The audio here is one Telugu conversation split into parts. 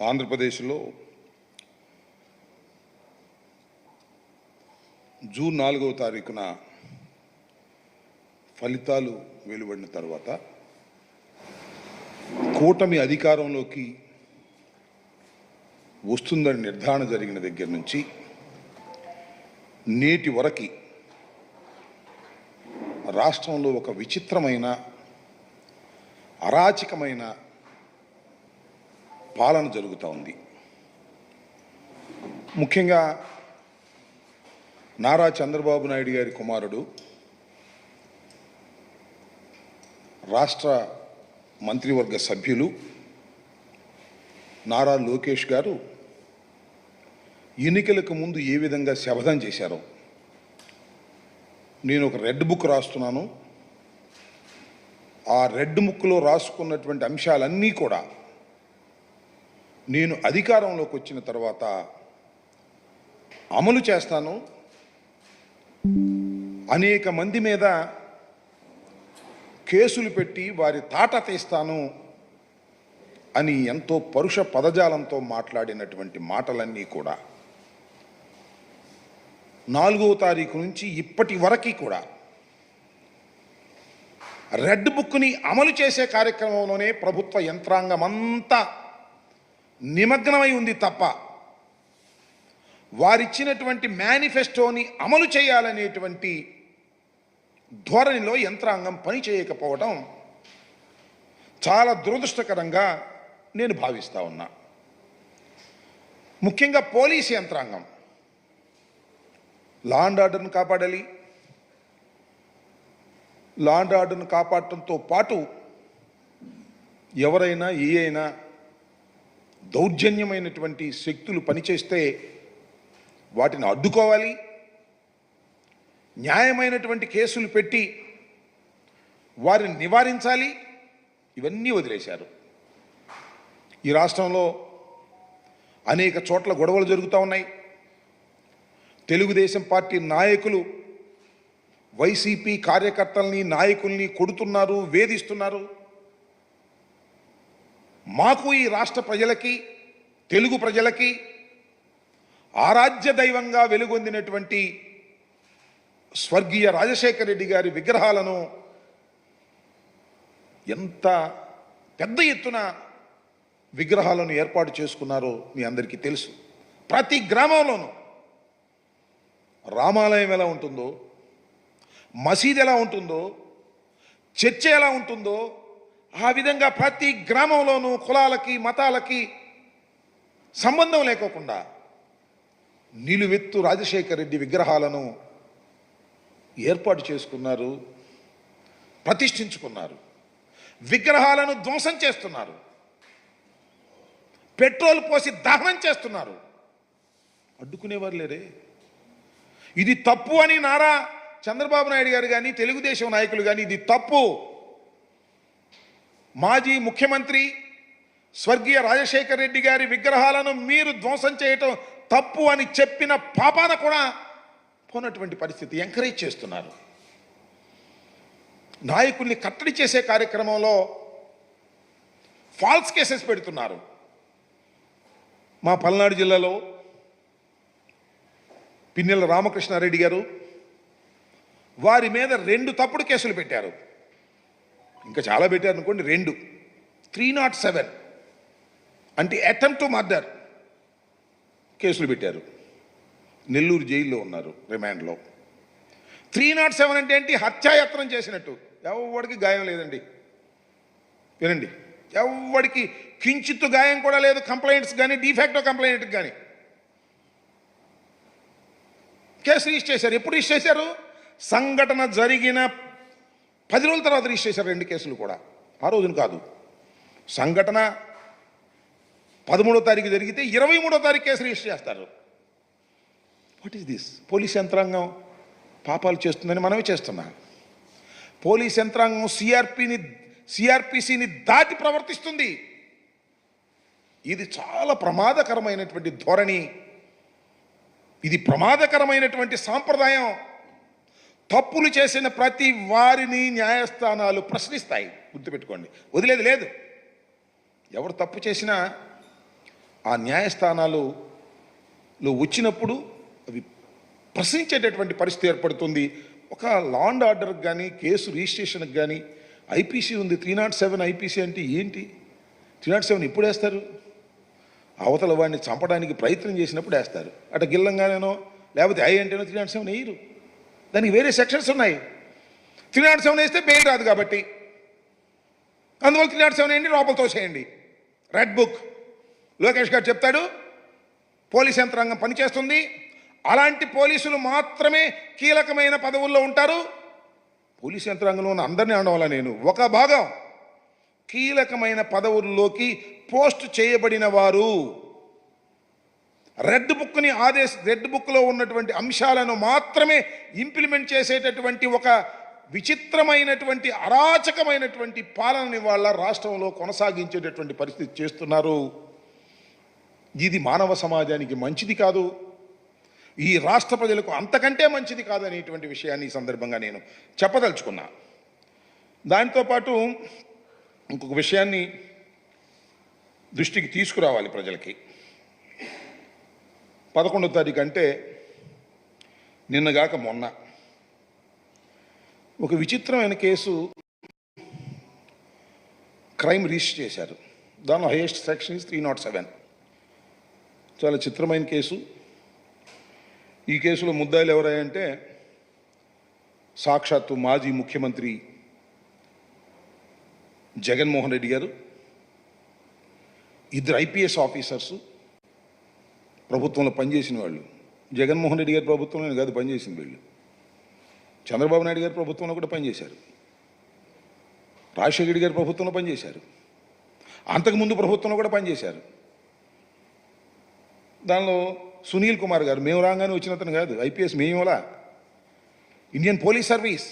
ఆంధ్రప్రదేశ్లో జూన్ 4వ తారీఖున ఫలితాలు వెలువడిన తర్వాత కూటమి అధికారంలోకి వస్తుందని నిర్ధారణ జరిగిన దగ్గర నుంచి నేటి వరకు రాష్ట్రంలో ఒక విచిత్రమైన అరాచకమైన పాలన జరుగుతూ ఉంది. ముఖ్యంగా నారా చంద్రబాబు నాయుడు గారి కుమారుడు రాష్ట్ర మంత్రివర్గ సభ్యులు నారా లోకేష్ గారు ఎన్నికలకు ముందు ఏ విధంగా శపథం చేశారో, నేను ఒక రెడ్ బుక్ రాస్తున్నాను, ఆ రెడ్ బుక్లో రాసుకున్నటువంటి అంశాలన్నీ కూడా నేను అధికారంలోకి వచ్చిన తర్వాత అమలు చేస్తాను, అనేక మంది మీద కేసులు పెట్టి వారి తాట తీస్తాను అని ఎంతో పరుష పదజాలంతో మాట్లాడినటువంటి మాటలన్నీ కూడా 4వ తారీఖు నుంచి ఇప్పటి వరకు కూడా రెడ్ బుక్ని అమలు చేసే కార్యక్రమంలోనే ప్రభుత్వ యంత్రాంగం అంతా నిమగ్నమై ఉంది తప్ప వారిచ్చినటువంటి మేనిఫెస్టోని అమలు చేయాలనేటువంటి ధోరణిలో యంత్రాంగం పని చేయకపోవడం చాలా దురదృష్టకరంగా నేను భావిస్తూ ఉన్నా. ముఖ్యంగా పోలీసు యంత్రాంగం లా అండ్ ఆర్డర్ను కాపాడాలి. లా అండ్ ఆర్డర్ను కాపాడటంతో పాటు ఎవరైనా ఏ అయినా దౌర్జన్యమైనటువంటి శక్తులు పనిచేస్తే వాటిని అడ్డుకోవాలి, న్యాయమైనటువంటి కేసులు పెట్టి వారిని నివారించాలి. ఇవన్నీ వదిలేశారు. ఈ రాష్ట్రంలో అనేక చోట్ల గొడవలు జరుగుతూ ఉన్నాయి. తెలుగుదేశం పార్టీ నాయకులు వైసీపీ కార్యకర్తల్ని నాయకుల్ని కొడుతున్నారు, వేధిస్తున్నారు. మాకు ఈ రాష్ట్ర ప్రజలకి, తెలుగు ప్రజలకి ఆరాధ్య దైవంగా వెలుగొందినటువంటి స్వర్గీయ రాజశేఖర రెడ్డి గారి విగ్రహాలను ఎంత పెద్ద ఎత్తున విగ్రహాలను ఏర్పాటు చేసుకున్నారో మీ అందరికీ తెలుసు. ప్రతి గ్రామంలోనూ రామాలయం ఎలా ఉంటుందో, మసీద్ ఎలా ఉంటుందో, చర్చ్ ఎలా ఉంటుందో, ఆ విధంగా ప్రతి గ్రామంలోనూ కులాలకి మతాలకి సంబంధం లేకోకుండా నిలువెత్తు రాజశేఖర రెడ్డి విగ్రహాలను ఏర్పాటు చేసుకున్నారు, ప్రతిష్ఠించుకున్నారు. విగ్రహాలను ధ్వంసం చేస్తున్నారు, పెట్రోల్ పోసి దహనం చేస్తున్నారు. అడ్డుకునేవారు లేరే. ఇది తప్పు అని నారా చంద్రబాబు నాయుడు గారు కానీ తెలుగుదేశం నాయకులు కానీ ఇది తప్పు, మాజీ ముఖ్యమంత్రి స్వర్గీయ రాజశేఖర రెడ్డి గారి విగ్రహాలను మీరు ధ్వంసం చేయటం తప్పు అని చెప్పిన పాపాన కూడా పోనటువంటి పరిస్థితి. ఎంకరేజ్ చేస్తున్నారు. నాయకుల్ని కట్టడి చేసే కార్యక్రమంలో ఫాల్స్ కేసెస్ పెడుతున్నారు. మా పల్నాడు జిల్లాలో పిన్నెల రామకృష్ణారెడ్డి గారు, వారి మీద 2 తప్పుడు కేసులు పెట్టారు. ఇంకా చాలా పెట్టారు అనుకోండి. 2 307 అంటే అటెంప్ట్ టు మర్డర్ కేసులు పెట్టారు. నెల్లూరు జైల్లో ఉన్నారు, రిమాండ్లో. 307 అంటే ఏంటి? హత్యాయత్నం చేసినట్టు. ఎవడికి గాయం లేదండి. వినండి, ఎవడికి కించిత్తు గాయం కూడా లేదు. కంప్లైంట్స్ కానీ డిఫాక్టో కంప్లైంట్ కానీ కేసు రిజిస్టర్ చేశారు. ఎప్పుడు రిజిస్టర్ చేశారు? సంఘటన జరిగిన 10 రోజుల తర్వాత రిజిస్టర్ చేశారు 2 కేసులు కూడా. ఆ రోజున కాదు. సంఘటన 13వ తారీఖు జరిగితే 23వ తారీఖు కేసు రిజిస్టర్ చేస్తారు. What is this? పోలీస్ యంత్రాంగం పాపాలు చేస్తుందని మనమే చేస్తున్నాం. పోలీస్ యంత్రాంగం సిఆర్పిసిని దాటి ప్రవర్తిస్తుంది. ఇది చాలా ప్రమాదకరమైనటువంటి ధోరణి. ఇది ప్రమాదకరమైనటువంటి సాంప్రదాయం. తప్పులు చేసిన ప్రతి వారిని న్యాయస్థానాలు ప్రశ్నిస్తాయి. గుర్తుపెట్టుకోండి, వదిలేది లేదు. ఎవరు తప్పు చేసినా ఆ న్యాయస్థానాలు వచ్చినప్పుడు అవి ప్రశ్నించేటటువంటి పరిస్థితి ఏర్పడుతుంది. ఒక లా అండ్ ఆర్డర్కి కానీ కేసు రిజిస్ట్రేషన్కి కానీ ఐపీసీ ఉంది. 307 ఐపీసీ అంటే ఏంటి? 307 ఎప్పుడు వేస్తారు? అవతల వాడిని చంపడానికి ప్రయత్నం చేసినప్పుడు వేస్తారు. అటు గిల్లంగానేనో లేకపోతే అంటేనో 307 వేయరు. దానికి వేరే సెక్షన్స్ ఉన్నాయి. 307 వేస్తే బెయిల్ రాదు కాబట్టి అందువల్ల 307 వేయండి, లోపల తోసేయండి. రెడ్ బుక్ లోకేష్ గారు చెప్తాడు, పోలీస్ యంత్రాంగం పనిచేస్తుంది. అలాంటి పోలీసులు మాత్రమే కీలకమైన పదవుల్లో ఉంటారు. పోలీస్ యంత్రాంగంలో ఉన్న అందరినీ అనడం వల్ల నేను ఒక భాగం కీలకమైన పదవుల్లోకి పోస్ట్ చేయబడిన వారు రెడ్ బుక్లో ఉన్నటువంటి అంశాలను మాత్రమే ఇంప్లిమెంట్ చేసేటటువంటి ఒక విచిత్రమైనటువంటి అరాచకమైనటువంటి పాలనని వాళ్ళ రాష్ట్రంలో కొనసాగించేటటువంటి పరిస్థితి చేస్తున్నారు. ఇది మానవ సమాజానికి మంచిది కాదు, ఈ రాష్ట్ర ప్రజలకు అంతకంటే మంచిది కాదనేటువంటి విషయాన్ని ఈ సందర్భంగా నేను చెప్పదలుచుకున్నా. దాంతోపాటు ఇంకొక విషయాన్ని దృష్టికి తీసుకురావాలి ప్రజలకి. 11వ తారీఖు అంటే నిన్నగాక మొన్న ఒక విచిత్రమైన కేసు క్రైమ్ రిజిస్టర్ చేశారు. దానిలో హైయెస్ట్ సెక్షన్ 307. చాలా చిత్రమైన కేసు. ఈ కేసులో ముద్దాయిలు ఎవరంటే సాక్షాత్తు మాజీ ముఖ్యమంత్రి జగన్మోహన్ రెడ్డి గారు, 2 ఐపీఎస్ ఆఫీసర్సు, ప్రభుత్వంలో పనిచేసిన వాళ్ళు. జగన్మోహన్ రెడ్డి గారి ప్రభుత్వంలో కాదు పనిచేసింది వీళ్ళు, చంద్రబాబు నాయుడు గారి ప్రభుత్వంలో కూడా పనిచేశారు, రాజశేఖర రెడ్డి గారి ప్రభుత్వంలో పనిచేశారు, అంతకుముందు ప్రభుత్వంలో కూడా పనిచేశారు. దానిలో సునీల్ కుమార్ గారు మేము రాగానే వచ్చినతను కాదు, ఐపీఎస్ మేమేలా, Indian police service.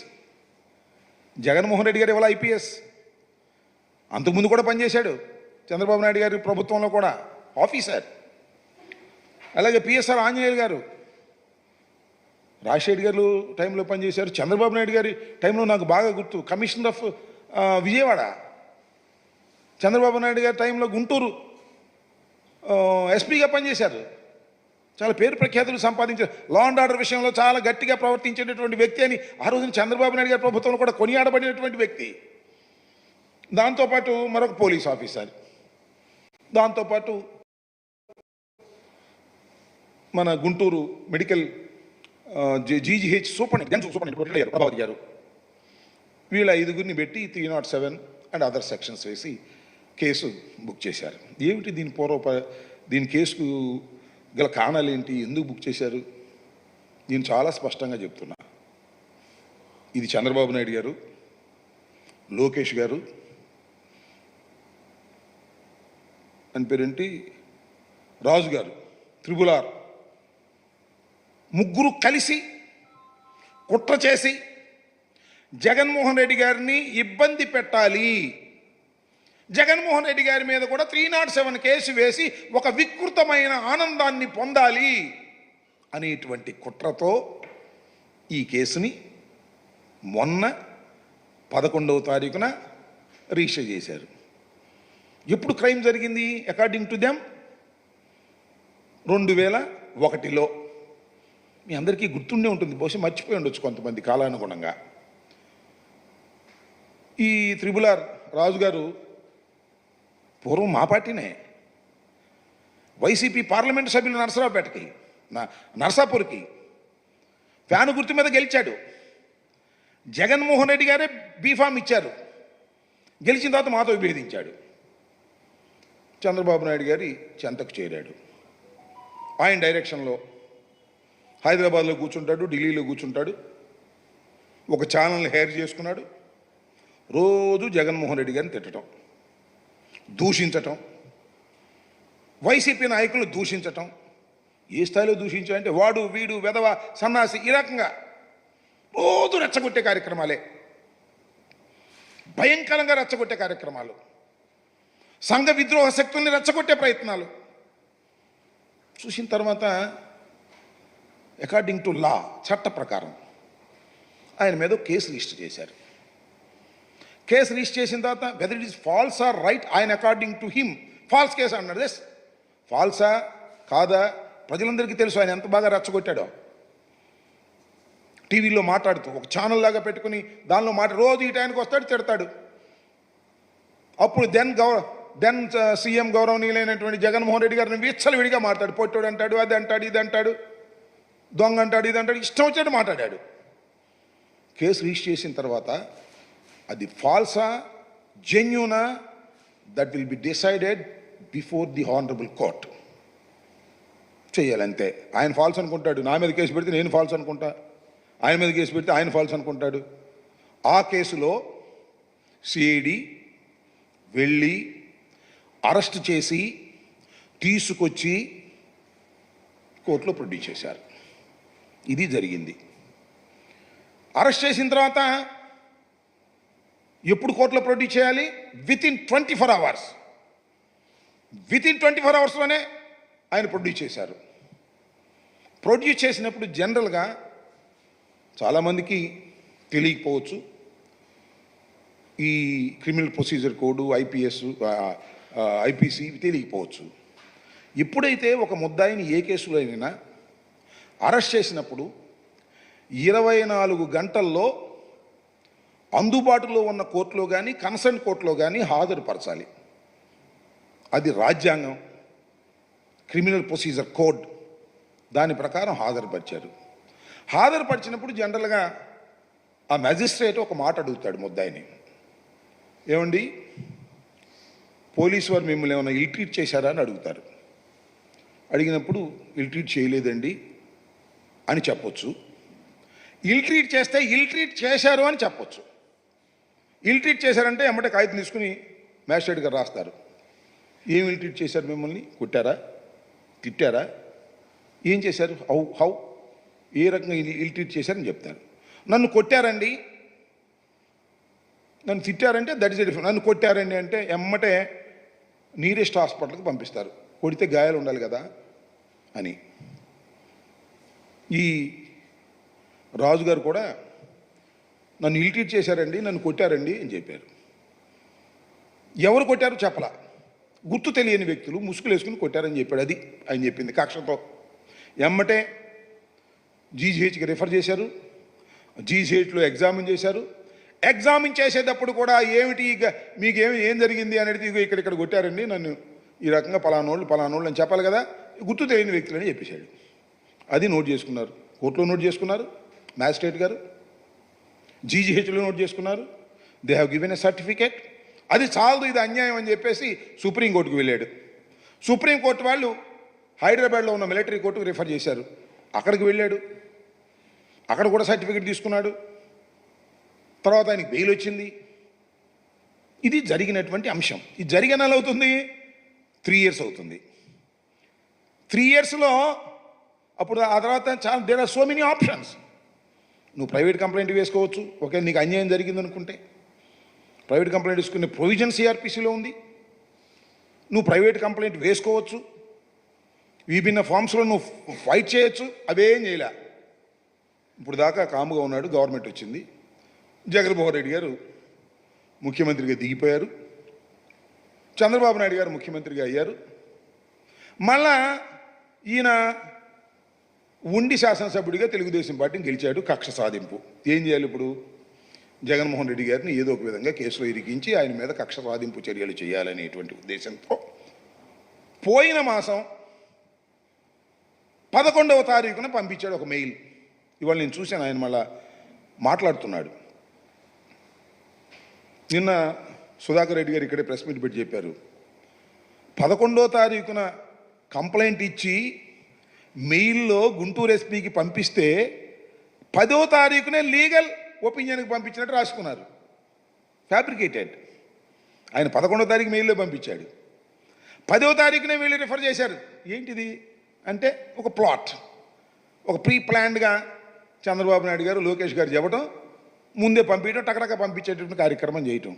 Jaganmohan Reddy గారు ఇవాళ ఐపీఎస్, అంతకుముందు కూడా పనిచేశాడు చంద్రబాబు నాయుడు గారి ప్రభుత్వంలో కూడా ఆఫీసర్. అలాగే పిఎస్ఆర్ ఆంజనేయులు గారు రాజశేఖర్ గారు టైంలో పనిచేశారు. చంద్రబాబు నాయుడు గారి టైంలో నాకు బాగా గుర్తు, కమిషనర్ ఆఫ్ విజయవాడ. చంద్రబాబు నాయుడు గారి టైంలో గుంటూరు ఎస్పీగా పనిచేశారు. చాలా పేరు ప్రఖ్యాతులు సంపాదించారు. లా అండ్ ఆర్డర్ విషయంలో చాలా గట్టిగా ప్రవర్తించేటటువంటి వ్యక్తి అని ఆ రోజున చంద్రబాబు నాయుడు గారి ప్రభుత్వంలో కూడా కొనియాడబడినటువంటి వ్యక్తి. దాంతోపాటు మరొక పోలీస్ ఆఫీసర్, దాంతోపాటు మన Guntur medical GGH superintendent Prabhavathi గారు. వీళ్ళ 5గురిని పెట్టి 307 అండ్ అదర్ సెక్షన్స్ వేసి కేసు బుక్ చేశారు. ఏమిటి దీని కేసుకు గల కారణాలు ఏంటి, ఎందుకు బుక్ చేశారు? నేను చాలా స్పష్టంగా చెప్తున్నా. ఇది చంద్రబాబు నాయుడు గారు, లోకేష్ గారు అని పేరేంటి, రాజు గారు, త్రిబులార్ ముగ్గురు కలిసి కుట్ర చేసి జగన్మోహన్ రెడ్డి గారిని ఇబ్బంది పెట్టాలి, జగన్మోహన్ రెడ్డి గారి మీద కూడా 307 కేసు వేసి ఒక వికృతమైన ఆనందాన్ని పొందాలి అనేటువంటి కుట్రతో ఈ కేసుని మొన్న 11వ తారీఖున రిజిస్టర్ చేశారు. ఎప్పుడు క్రైమ్ జరిగింది? అకార్డింగ్ టు దెమ్ 2001లో. మీ అందరికీ గుర్తుండే ఉంటుంది, బహుశా మర్చిపోయి ఉండొచ్చు కొంతమంది కాలానుగుణంగా. ఈ త్రిబులార్ రాజు గారు పూర్వం మా పార్టీనే, వైసీపీ పార్లమెంటు సభ్యులు నరసాపూర్కి ఫ్యాను గుర్తు మీద గెలిచాడు. జగన్మోహన్ రెడ్డి గారే బీఫామ్ ఇచ్చారు. గెలిచిన తర్వాత మాతో విభేదించాడు. చంద్రబాబు నాయుడు గారి చెంతకు చేరాడు. ఆయన డైరెక్షన్లో హైదరాబాద్లో కూర్చుంటాడు, ఢిల్లీలో కూర్చుంటాడు, ఒక ఛానల్ని హైర్ చేసుకున్నాడు. రోజు జగన్మోహన్ రెడ్డి గారిని తిట్టడం, దూషించటం, వైసీపీ నాయకులు దూషించటం. ఏ స్థాయిలో దూషించాలంటే వాడు వీడు వెధవ సన్నాసి ఈ రకంగా రోజు రెచ్చగొట్టే కార్యక్రమాలే, భయంకరంగా రెచ్చగొట్టే కార్యక్రమాలు, సంఘ విద్రోహ శక్తుల్ని రెచ్చగొట్టే ప్రయత్నాలు. చూసిన తర్వాత అకార్డింగ్ టు లా, చట్ట ప్రకారం ఆయన మీద కేసు రిజిస్టర్ చేశారు. కేసు రిజిస్టర్ చేసిన తర్వాత whether it is false or right, ఆయన according to him false case అన్నాడు. ఫాల్సా కాదా ప్రజలందరికీ తెలుసు. ఆయన ఎంత బాగా రెచ్చగొట్టాడో. టీవీలో మాట్లాడుతూ ఒక ఛానల్ లాగా పెట్టుకుని దానిలో రోజు ఈ టైంకి వస్తాడు, తిడతాడు. అప్పుడు దెన్ సీఎం గౌరవనీయులైనటువంటి జగన్మోహన్ రెడ్డి గారిని విచ్చలవిడిగా మాట్లాడు. పొట్టోడు అంటాడు, అది అంటాడు, ఇది అంటాడు, దొంగ అంటాడు, ఇది అంటాడు, ఇష్టం వచ్చినట్టు మాట్లాడాడు. కేసు రిజిస్టర్ చేసిన తర్వాత అది ఫాల్సా జెన్యూనా that will be decided before the honourable court. చేయాలంతే. ఆయన ఫాల్స్ అనుకుంటాడు, నా మీద కేసు పెడితే నేను ఫాల్స్ అనుకుంటా, ఆయన మీద కేసు పెడితే ఆయన ఫాల్స్ అనుకుంటాడు. ఆ కేసులో సిఐడి వెళ్ళి అరెస్ట్ చేసి తీసుకొచ్చి కోర్టులో ప్రొడ్యూస్ చేశారు. ఇది జరిగింది. అరెస్ట్ చేసిన తర్వాత ఎప్పుడు కోర్టులో ప్రొడ్యూస్ చేయాలి? Within 24 hours. వితిన్ 24 అవర్స్లోనే ఆయన ప్రొడ్యూస్ చేశారు. ప్రొడ్యూస్ చేసినప్పుడు జనరల్గా చాలామందికి తెలియకపోవచ్చు, ఈ క్రిమినల్ ప్రొసీజర్ కోడ్, ఐపీసీ తెలియకపోవచ్చు. ఎప్పుడైతే ఒక ముద్దాయిని ఏ కేసులో అయినా అరెస్ట్ చేసినప్పుడు 24 గంటల్లో అందుబాటులో ఉన్న కోర్టులో కానీ కన్సర్న్ కోర్టులో కానీ హాజరుపరచాలి. అది రాజ్యాంగం, క్రిమినల్ ప్రొసీజర్ కోడ్, దాని ప్రకారం హాజరుపరిచారు. హాజరుపరిచినప్పుడు జనరల్గా ఆ మ్యాజిస్ట్రేట్ ఒక మాట అడుగుతాడు ముద్దాయిని, ఏమండి పోలీసు వారు మిమ్మల్ని ఏమైనా ఇల్ ట్రీట్ చేశారా అని అడుగుతారు. అడిగినప్పుడు ఇల్ ట్రీట్ చేయలేదండి అని చెప్పొచ్చు. ఇల్ ట్రీట్ చేస్తే ఇల్ ట్రీట్ చేశారు అని చెప్పొచ్చు. ఇల్ ట్రీట్ చేశారంటే ఎమ్మటే కాగితం తీసుకుని మ్యాజిస్ట్రేట్ గారు రాస్తారు. ఏం ఇల్ ట్రీట్ చేశారు? మిమ్మల్ని కొట్టారా, తిట్టారా, ఏం చేశారు, హౌ ఏ రకంగా ఇల్ ట్రీట్ చేశారని చెప్తారు. నన్ను కొట్టారండి, నన్ను తిట్టారంటే దట్ ఇస్ డిఫరెంట్. నన్ను కొట్టారండి అంటే ఎమ్మటే నీరెస్ట్ హాస్పిటల్కి పంపిస్తారు. కొడితే గాయాలు ఉండాలి కదా అని. ఈ రాజుగారు కూడా నన్ను ఇల్ ట్రీట్ చేశారండి, నన్ను కొట్టారండి అని చెప్పారు. ఎవరు కొట్టారు చెప్పలా. గుర్తు తెలియని వ్యక్తులు ముసుగులు వేసుకుని కొట్టారని చెప్పాడు. అది ఆయన చెప్పింది కక్షతో. ఎమ్మటే జీజీహెచ్కి రిఫర్ చేశారు. జీజీహెచ్లో ఎగ్జామిన్ చేశారు. ఎగ్జామిన్ చేసేటప్పుడు కూడా ఏమిటి మీకు ఏం జరిగింది అనేది, ఇక్కడ కొట్టారండి నన్ను, ఈ రకంగా పలానోళ్ళు అని చెప్పాలి కదా, గుర్తు తెలియని వ్యక్తులని చెప్పేశాడు. అది నోట్ చేసుకున్నారు, కోర్టులో నోట్ చేసుకున్నారు, మ్యాజిస్ట్రేట్ గారు జీజీహెచ్లో నోట్ చేసుకున్నారు. They have given a certificate. అది చాలదు, ఇది అన్యాయం అని చెప్పేసి సుప్రీంకోర్టుకు వెళ్ళాడు. సుప్రీంకోర్టు వాళ్ళు హైదరాబాద్లో ఉన్న మిలిటరీ కోర్టుకు రిఫర్ చేశారు. అక్కడికి వెళ్ళాడు, అక్కడ కూడా సర్టిఫికేట్ తీసుకున్నాడు. తర్వాత ఆయనకి బెయిల్ వచ్చింది. ఇది జరిగినటువంటి అంశం. ఇది జరిగిన నెల అవుతుంది, 3 years అవుతుంది. 3 yearsలో అప్పుడు ఆ తర్వాత చాలా there are so many options. నువ్వు ప్రైవేట్ కంప్లైంట్ వేసుకోవచ్చు, ఒకవేళ నీకు అన్యాయం జరిగింది అనుకుంటే. ప్రైవేట్ కంప్లైంట్ వేసుకునే ప్రొవిజన్ సిఆర్పిసిలో ఉంది. నువ్వు ప్రైవేట్ కంప్లైంట్ వేసుకోవచ్చు, విభిన్న ఫామ్స్లో నువ్వు ఫైట్ చేయొచ్చు. అవేం చేయలే. ఇప్పుడు దాకా కాముగా ఉన్నాడు. గవర్నమెంట్ వచ్చింది, జగన్మోహన్ రెడ్డి గారు ముఖ్యమంత్రిగా దిగిపోయారు, చంద్రబాబు నాయుడు గారు ముఖ్యమంత్రిగా అయ్యారు. మళ్ళా ఈయన ఉండి శాసనసభ్యుడిగా తెలుగుదేశం పార్టీని గెలిచాడు. కక్ష సాధింపు. ఏం చేయాలి ఇప్పుడు? జగన్మోహన్ రెడ్డి గారిని ఏదో ఒక విధంగా కేసులో ఇరికించి ఆయన మీద కక్ష సాధింపు చర్యలు చేయాలనేటువంటి ఉద్దేశంతో పోయిన మాసం 11వ తారీఖున పంపించాడు ఒక మెయిల్. ఇవాళ నేను చూశాను, ఆయన మళ్ళా మాట్లాడుతున్నాడు. నిన్న సుధాకర్ రెడ్డి గారు ఇక్కడే ప్రెస్ మీట్ పెట్టి చెప్పారు, 11వ తారీఖున కంప్లైంట్ ఇచ్చి మెయిల్లో గుంటూరు ఎస్పీకి పంపిస్తే 10వ తారీఖునే లీగల్ ఒపీనియన్కి పంపించినట్టు రాసుకున్నారు. ఫ్యాబ్రికేటెడ్. ఆయన 11వ తారీఖు మెయిల్లో పంపించాడు, 10వ తారీఖునే వీళ్ళు రిఫర్ చేశారు. ఏంటిది అంటే ఒక ప్లాట్, ఒక ప్రీ ప్లాన్డ్గా చంద్రబాబు నాయుడు గారు లోకేష్ గారు చెప్పడం, ముందే పంపించడం, టకటక పంపించేటువంటి కార్యక్రమం చేయటం.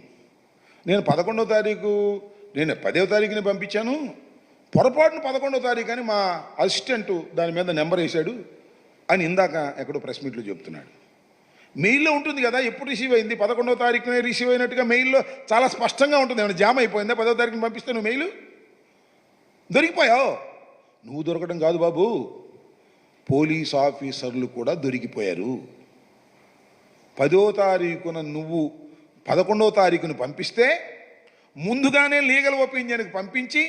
నేను 11వ తారీఖు, నేను 10వ తారీఖుని పంపించాను, పొరపాటున 11వ తారీఖు అని మా అసిస్టెంట్ దాని మీద నెంబర్ వేశాడు అని ఇందాక ఎక్కడో ప్రెస్ మీట్లో చెప్తున్నాడు. మెయిల్లో ఉంటుంది కదా ఎప్పుడు రిసీవ్ అయింది, 11వ తారీఖునే రిసీవ్ అయినట్టుగా మెయిల్లో చాలా స్పష్టంగా ఉంటుంది. ఏమైనా జామ్ అయిపోయిందా? 10వ తారీఖుని పంపిస్తే నువ్వు మెయిల్ దొరికిపోయావు. నువ్వు దొరకడం కాదు బాబు, పోలీస్ ఆఫీసర్లు కూడా దొరికిపోయారు. 10వ తారీఖున నువ్వు 11వ తారీఖును పంపిస్తే ముందుగానే లీగల్ ఒపీనియన్కి పంపించి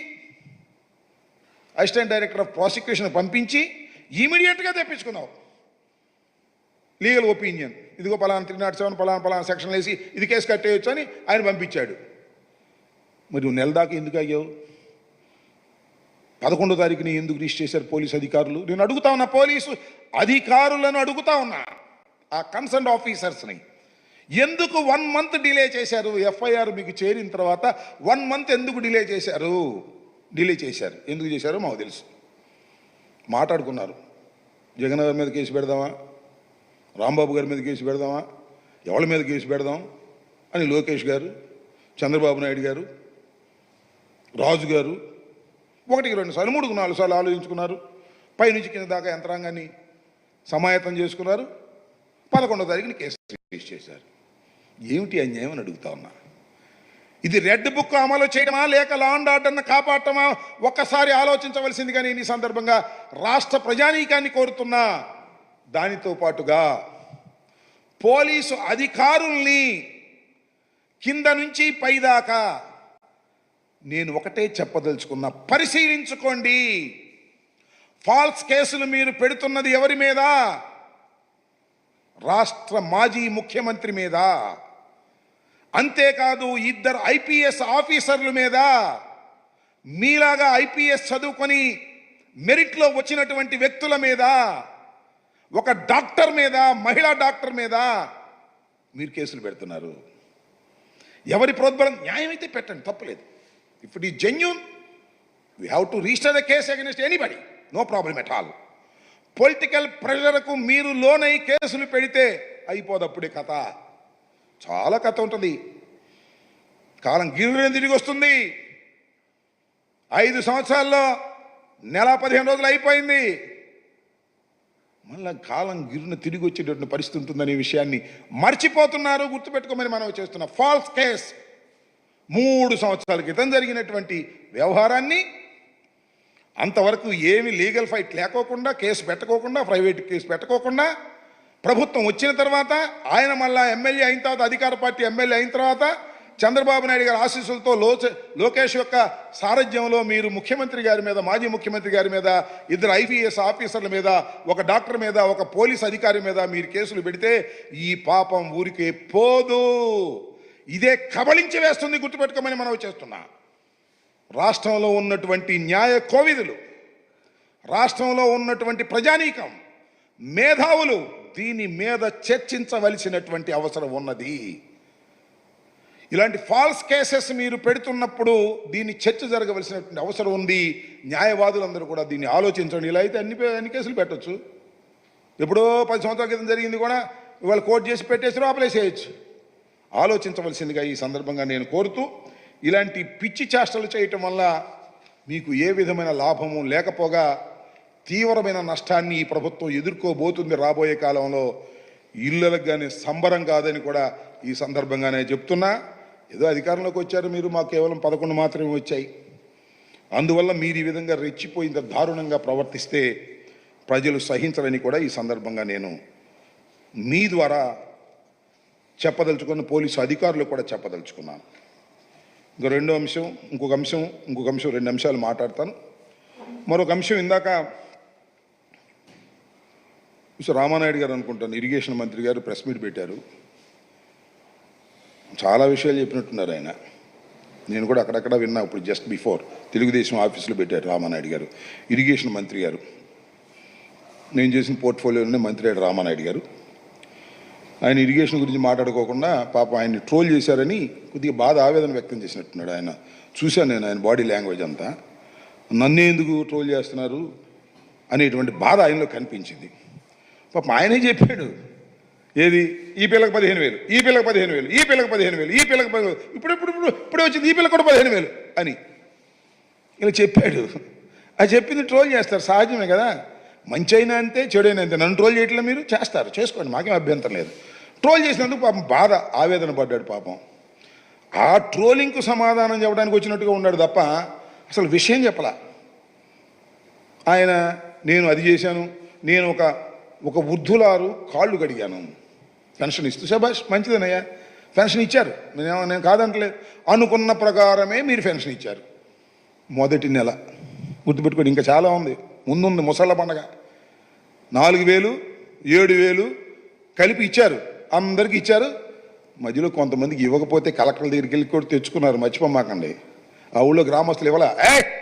అసిస్టెంట్ డైరెక్టర్ ఆఫ్ ప్రాసిక్యూషన్ పంపించి ఇమీడియట్గా తెప్పించుకున్నావు లీగల్ ఒపీనియన్. ఇదిగో పలానా 307 పలానా సెక్షన్ వేసి ఇది కేసు కట్టేయచ్చు అని ఆయన పంపించాడు. మరి నువ్వు నెల దాకా ఎందుకు అయ్యావు? 11వ తారీఖుని ఎందుకు రిజిస్టర్ చేశారు పోలీసు అధికారులు? నేను అడుగుతా ఉన్నా, పోలీసు అధికారులను అడుగుతా ఉన్నా, ఆ కన్సర్న్ ఆఫీసర్స్ని ఎందుకు 1 మంత్ డిలే చేశారు? ఎఫ్ఐఆర్ మీకు చేరిన తర్వాత 1 మంత్ ఎందుకు డిలే చేశారు? ఎందుకు చేశారో మాకు తెలుసు. మాట్లాడుకున్నారు, జగన్ గారి మీద కేసు పెడదామా, రాంబాబు గారి మీద కేసు పెడదామా, ఎవరి మీద కేసు పెడదాం అని లోకేష్ గారు, చంద్రబాబు నాయుడు గారు, రాజు గారు 1, 2 సార్లు 3, 4 సార్లు ఆలోచించుకున్నారు. పైనుంచి కింద దాకా యంత్రాంగాన్ని సమాయత్తం చేసుకున్నారు. 11వ తారీఖుని కేసు రిజిస్టర్ చేశారు. ఏమిటి అన్యాయం అని అడుగుతా ఉన్నా. ఇది రెడ్ బుక్ అమలు చేయడమా లేక లా అండ్ ఆర్డర్ను కాపాడటమా? ఒక్కసారి ఆలోచించవలసిందిగా నేను ఈ సందర్భంగా రాష్ట్ర ప్రజానీకాన్ని కోరుతున్నా. దానితో పాటుగా పోలీసు అధికారుల్ని కింద నుంచి పైదాకా నేను ఒకటే చెప్పదలుచుకున్నా, పరిశీలించుకోండి. ఫాల్స్ కేసులు మీరు పెడుతున్నది ఎవరి మీద? రాష్ట్ర మాజీ ముఖ్యమంత్రి మీద. అంతేకాదు 2 ఐపీఎస్ ఆఫీసర్ల మీద. మీలాగా ఐపీఎస్ చదువుకొని మెరిట్లో వచ్చినటువంటి వ్యక్తుల మీద, ఒక డాక్టర్ మీద, మహిళా డాక్టర్ మీద మీరు కేసులు పెడుతున్నారు. ఎవరి ప్రోద్బలం? న్యాయం అయితే పెట్టండి, తప్పలేదు. If it is genuine, we have to register the case against anybody, no problem at all. Political ప్రెషర్కు మీరు లోనై కేసులు పెడితే అయిపోదప్పుడే కథ. చాలా కథ ఉంటుంది. కాలం గిర్రెని తిరిగి వస్తుంది. 5 సంవత్సరాల్లో నెల 15 రోజులు అయిపోయింది. మళ్ళా కాలం గిర్రెన తిరిగి వచ్చేటటువంటి పరిస్థితి ఉంటుందనే విషయాన్ని మర్చిపోతున్నారు. గుర్తుపెట్టుకోమని మనం చేస్తున్న ఫాల్స్ కేస్ 3 సంవత్సరాల క్రితం జరిగినటువంటి వ్యవహారాన్ని అంతవరకు ఏమి లీగల్ ఫైట్ లేకోకుండా, కేసు పెట్టుకోకుండా, ప్రైవేట్ కేసు పెట్టుకోకుండా, ప్రభుత్వం వచ్చిన తర్వాత ఆయన మళ్ళా ఎమ్మెల్యే అయిన తర్వాత, అధికార పార్టీ ఎమ్మెల్యే అయిన తర్వాత చంద్రబాబు నాయుడు గారి ఆశీస్సులతో లోకేష్ యొక్క సారథ్యంలో మీరు ముఖ్యమంత్రి గారి మీద, మాజీ ముఖ్యమంత్రి గారి మీద, 2 ఐపీఎస్ ఆఫీసర్ల మీద, ఒక డాక్టర్ మీద, ఒక పోలీస్ అధికారి మీద మీరు కేసులు పెడితే ఈ పాపం ఊరికే పోదు. ఇదే కబళించి వేస్తుంది. గుర్తుపెట్టుకోమని మనం చేస్తున్నా. రాష్ట్రంలో ఉన్నటువంటి న్యాయ కోవిదులు, రాష్ట్రంలో ఉన్నటువంటి ప్రజానీకం, మేధావులు దీని మీద చర్చించవలసినటువంటి అవసరం ఉన్నది. ఇలాంటి ఫాల్స్ కేసెస్ మీరు పెడుతున్నప్పుడు దీన్ని చర్చ జరగవలసినటువంటి అవసరం ఉంది. న్యాయవాదులందరూ కూడా దీన్ని ఆలోచించండి. ఇలా అయితే అన్ని కేసులు పెట్టచ్చు. ఎప్పుడో 10 సంవత్సరాల క్రితం జరిగింది కూడా ఇవాళ కోర్టు చేసి పెట్టేసి ఆపలేసేయచ్చు. ఆలోచించవలసిందిగా ఈ సందర్భంగా నేను కోరుతూ, ఇలాంటి పిచ్చి చేష్టలు చేయటం వల్ల మీకు ఏ విధమైన లాభము లేకపోగా తీవ్రమైన నష్టాన్ని ఈ ప్రభుత్వం ఎదుర్కోబోతుంది రాబోయే కాలంలో. ఇళ్ళలకు కానీ సంబరం కాదని కూడా ఈ సందర్భంగానే చెప్తున్నా. ఏదో అధికారంలోకి వచ్చారు మీరు, మాకు కేవలం 11 మాత్రమే వచ్చాయి. అందువల్ల మీరు ఈ విధంగా రెచ్చిపోయింత దారుణంగా ప్రవర్తిస్తే ప్రజలు సహించరని కూడా ఈ సందర్భంగా నేను మీ ద్వారా చెప్పదలుచుకున్న, పోలీసు అధికారులు కూడా చెప్పదలుచుకున్నాను. ఇంకో ఇంకొక అంశం 2 అంశాలు మాట్లాడతాను. మరొక అంశం, ఇందాక రామానాయుడు గారు అనుకుంటాను, ఇరిగేషన్ మంత్రి గారు ప్రెస్ మీట్ పెట్టారు. చాలా విషయాలు చెప్పినట్టున్నారు ఆయన. నేను కూడా అక్కడక్కడ విన్నా. ఇప్పుడు జస్ట్ బిఫోర్ తెలుగుదేశం ఆఫీసులో పెట్టారు రామానాయుడు గారు, ఇరిగేషన్ మంత్రి గారు. నేను చేసిన పోర్ట్ఫోలియోలోనే మంత్రి అయ్యాడు రామానాయుడు గారు. ఆయన ఇరిగేషన్ గురించి మాట్లాడుకోకుండా పాపం ఆయన్ని ట్రోల్ చేశారని కొద్దిగా బాధ, ఆవేదన వ్యక్తం చేసినట్టున్నాడు ఆయన. చూశాను నేను ఆయన బాడీ లాంగ్వేజ్ అంతా. నన్నే ఎందుకు ట్రోల్ చేస్తున్నారు అనేటువంటి బాధ ఆయనలో కనిపించింది. పాపం ఆయనే చెప్పాడు, ఏది ఈ పిల్లకి 15,000, ఈ పిల్లకి 15,000, ఈ పిల్లకి 15,000, ఈ పిల్లకి 15,000, ఇప్పుడే వచ్చింది ఈ పిల్లకి కూడా 15,000 అని ఇలా చెప్పాడు. అది చెప్పింది ట్రోల్ చేస్తారు, సహజమే కదా. మంచి అయినా అంతే, చెడు అయినా అంతే. నన్ను ట్రోల్ చేయట్లే, మీరు చేస్తారు, చేసుకోండి, మాకేం అభ్యంతరం లేదు. ట్రోల్ చేసినందుకు పాపం బాధ, ఆవేదన పడ్డాడు పాపం. ఆ ట్రోలింగ్కు సమాధానం చెప్పడానికి వచ్చినట్టుగా ఉన్నాడు తప్ప అసలు విషయం చెప్పలా. ఆయన నేను అది చేశాను, నేను ఒక వృద్ధులారు కాళ్ళు కడిగాను, పెన్షన్ ఇస్తూ. శబాష్, మంచిదనయ్యా, పెన్షన్ ఇచ్చారు, నేను కాదంటలేదు. అనుకున్న ప్రకారమే మీరు పెన్షన్ ఇచ్చారు. మొదటి నెల గుర్తుపెట్టుకోండి, ఇంకా చాలా ఉంది, ముందుంది ముసళ్ళ పండగ. 4,000 7,000 కలిపి ఇచ్చారు, అందరికీ ఇచ్చారు. మధ్యలో కొంతమందికి ఇవ్వకపోతే కలెక్టర్ల దగ్గరికి వెళ్ళి కూడా తెచ్చుకున్నారు, మర్చిపోమాకండి. ఆ ఊళ్ళో గ్రామస్తులు ఇవ్వాలా,